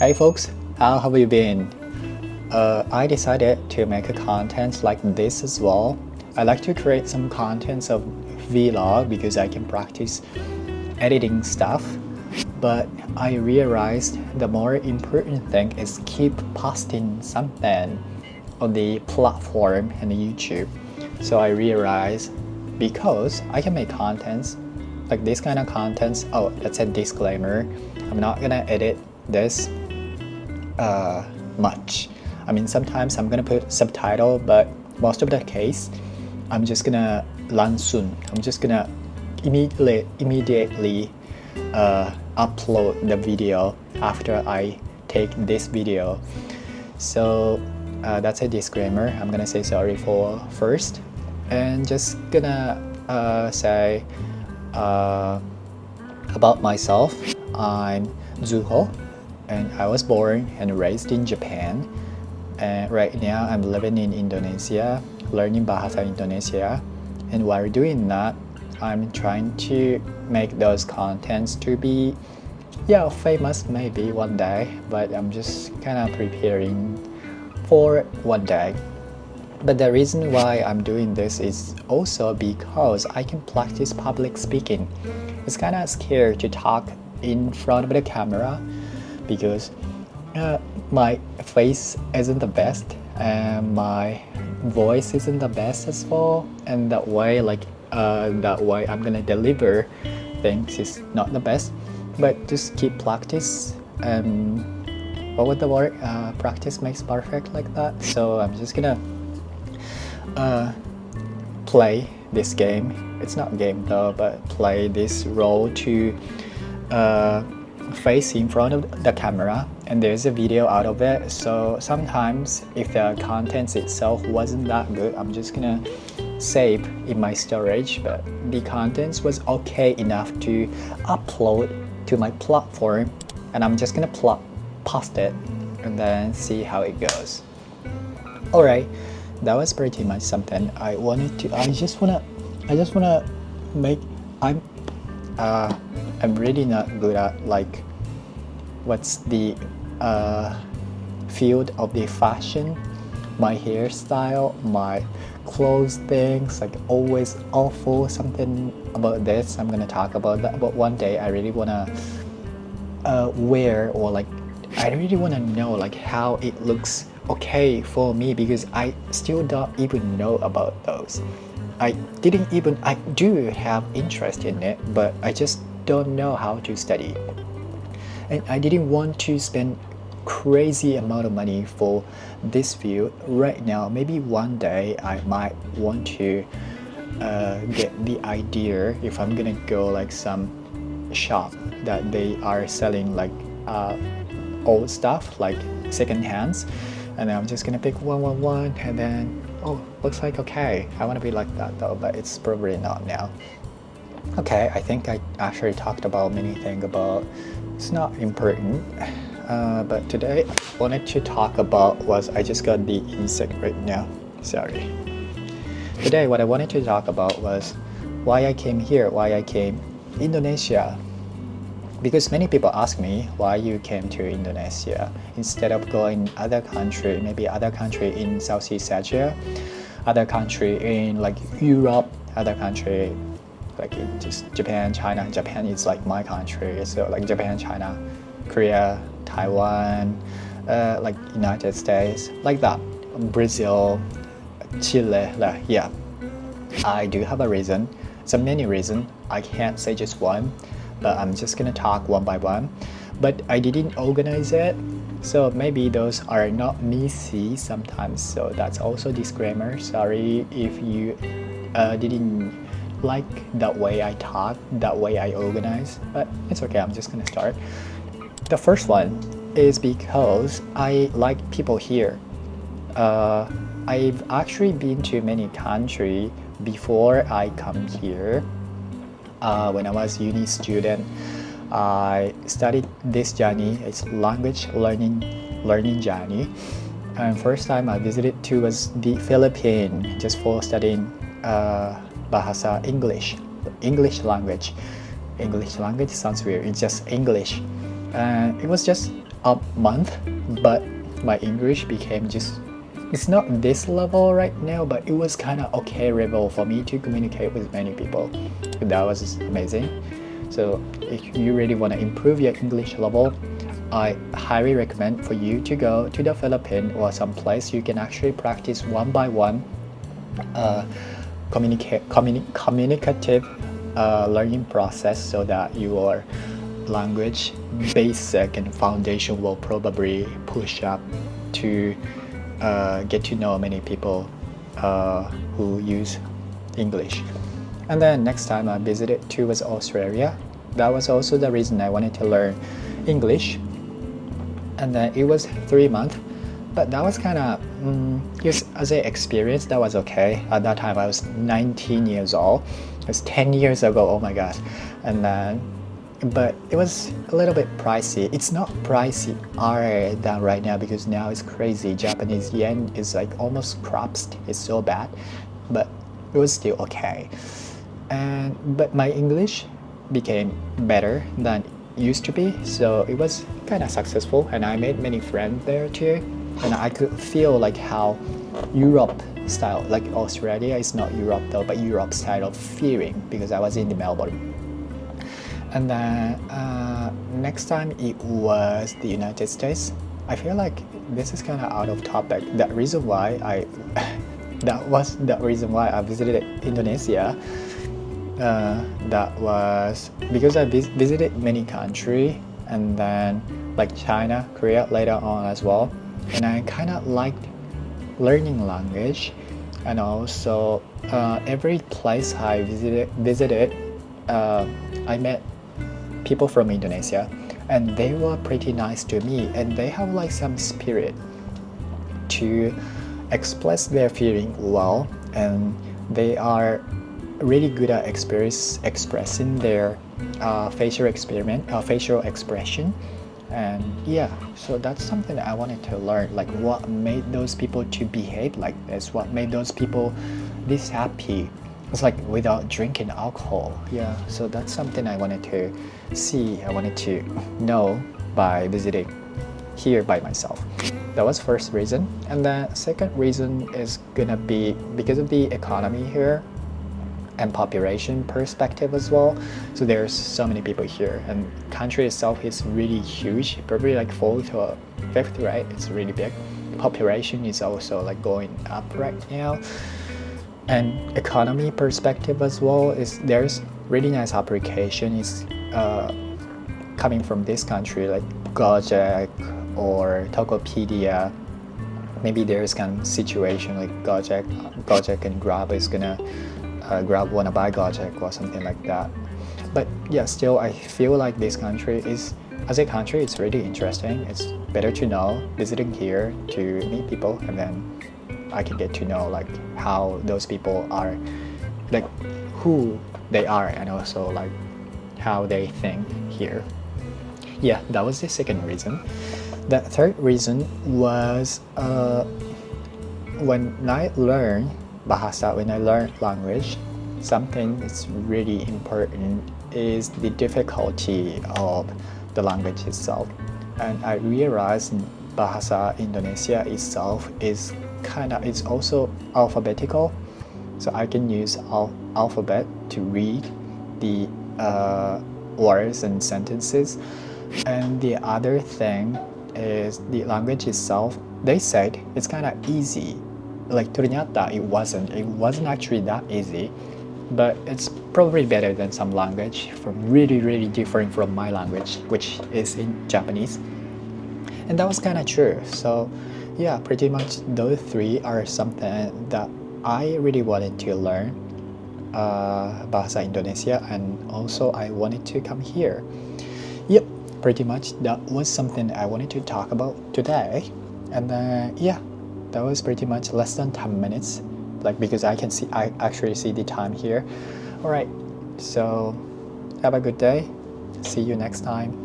Hey folks, how have you been? I decided to make a content like this as well. I like to create some contents of vlog because I can practice editing stuff. But I realized the more important thing is keep posting something on the platform and the YouTube. So I realized because I can make contents like this kind of contents. Oh, that's a disclaimer. I'm not gonna edit this much. I mean, sometimes I'm gonna put subtitle, but most of the case, I'm just gonna langsung. I'm just gonna immediately upload the video after I take this video. So that's a disclaimer. I'm gonna say sorry for first, and just gonna say about myself. I'm Zuho, and I was born and raised in Japan. And right now I'm living in Indonesia, learning bahasa Indonesia. And while doing that, I'm trying to make those contents to be, famous maybe one day, but I'm just kind of preparing for one day. But the reason why I'm doing this is also because I can practice public speaking. It's kind of scary to talk in front of the camera because my face isn't the best and my voice isn't the best as well, and that way I'm gonna deliver things is not the best. But just keep practice, and what was the word, practice makes perfect, like that. So I'm just gonna play this game. It's not game though, but play this role to face in front of the camera, and there's a video out of it. So sometimes if the contents itself wasn't that good, I'm just gonna save in my storage, but the contents was okay enough to upload to my platform, and I'm just gonna post it and then see how it goes. Alright, that was pretty much something I wanted to. I just wanna make. I'm really not good at like what's the field of the fashion, my hairstyle, my clothes things, like always awful something about this. I'm gonna talk about that, but one day I really wanna wear, or like I really wanna know like how it looks okay for me, because I still don't even know about those. I do have interest in it, but I just don't know how to study. And I didn't want to spend crazy amount of money for this field right now. Maybe one day I might want to get the idea if I'm gonna go like some shop that they are selling like old stuff, like second hands, and then I'm just gonna pick one, and then looks like okay, I want to be like that though, but it's probably not now. Okay, I think I actually talked about many things about it's not important, but today I wanted to talk about was I just got the insect right now, sorry. Today what I wanted to talk about was why I came here, why I came Indonesia. Because many people ask me why you came to Indonesia instead of going other country, maybe other country in Southeast Asia, other country in like Europe, other country like in just Japan, China. Japan is like my country, so like Japan, China, Korea, Taiwan, like United States, like that, Brazil, Chile, yeah. I do have a reason, so many reasons. I can't say just one, but I'm just gonna talk one by one. But I didn't organize it, so maybe those are not messy sometimes, so that's also disclaimer. Sorry if you didn't like that way I talk, that way I organize, but it's okay. I'm just gonna start. The first one is because I like people here. I've actually been to many countries before I come here. When I was uni student, I studied this journey. It's language learning journey. And first time I visited to was the Philippines, just for studying bahasa English language. English language sounds weird. It's just English. It was just a month, but my English became just, it's not this level right now, but it was kind of okay level for me to communicate with many people. That was amazing. So if you really want to improve your English level, I highly recommend for you to go to the Philippines or some place you can actually practice one by one communicative learning process, so that your language basic and foundation will probably push up to get to know many people who use English. And then next time I visited too was Australia. That was also the reason I wanted to learn English. And then it was 3 months, but that was kind of just as an experience, that was okay. At that time I was 19 years old. It was 10 years ago, oh my gosh. And then but it was a little bit pricey. It's not pricey than right now, because now it's crazy. Japanese yen is like almost collapsed. It's so bad, but it was still okay. But my English became better than it used to be, so it was kind of successful, and I made many friends there too. And I could feel like how Europe style, like Australia is not Europe though, but Europe style of feeling, because I was in the Melbourne. And then next time it was the United States. I feel like this is kind of out of topic. That reason why I that was the reason why I visited Indonesia. That was because I visited many countries, and then like China, Korea later on as well. And I kind of liked learning language, and also every place I visited, I met people from Indonesia, and they were pretty nice to me, and they have like some spirit to express their feeling well, and they are really good at expressing their facial expression. And yeah, so that's something that I wanted to learn, like what made those people to behave like this, what made those people this happy. It's like without drinking alcohol. Yeah, so that's something I wanted to see, I wanted to know by visiting here by myself. That was first reason. And then second reason is gonna be because of the economy here and population perspective as well. So there's so many people here, and country itself is really huge, probably like 4th or 5th, right? It's really big. Population is also like going up right now. And economy perspective as well, is there's really nice application is coming from this country, like Gojek or Tokopedia. Maybe there's kind of situation like Gojek and Grab is gonna Grab wanna buy Gojek or something like that. But yeah, still I feel like this country is, as a country, it's really interesting. It's better to know visiting here to meet people, and then I can get to know like how those people are, like who they are, and also like how they think here. Yeah, that was the second reason. The third reason was when I learn bahasa, when I learn language, something that's really important is the difficulty of the language itself. And I realized bahasa Indonesia itself is it's also alphabetical, so I can use alphabet to read the words and sentences. And the other thing is the language itself. They said it's kind of easy. Like ternyata it wasn't actually that easy, but it's probably better than some language from really different from my language, which is in Japanese. And that was kind of true. So yeah, pretty much those three are something that I really wanted to learn bahasa Indonesia, and also I wanted to come here. Yep, pretty much that was something I wanted to talk about today. And yeah, that was pretty much less than 10 minutes, like because I actually see the time here. All right, so have a good day. See you next time.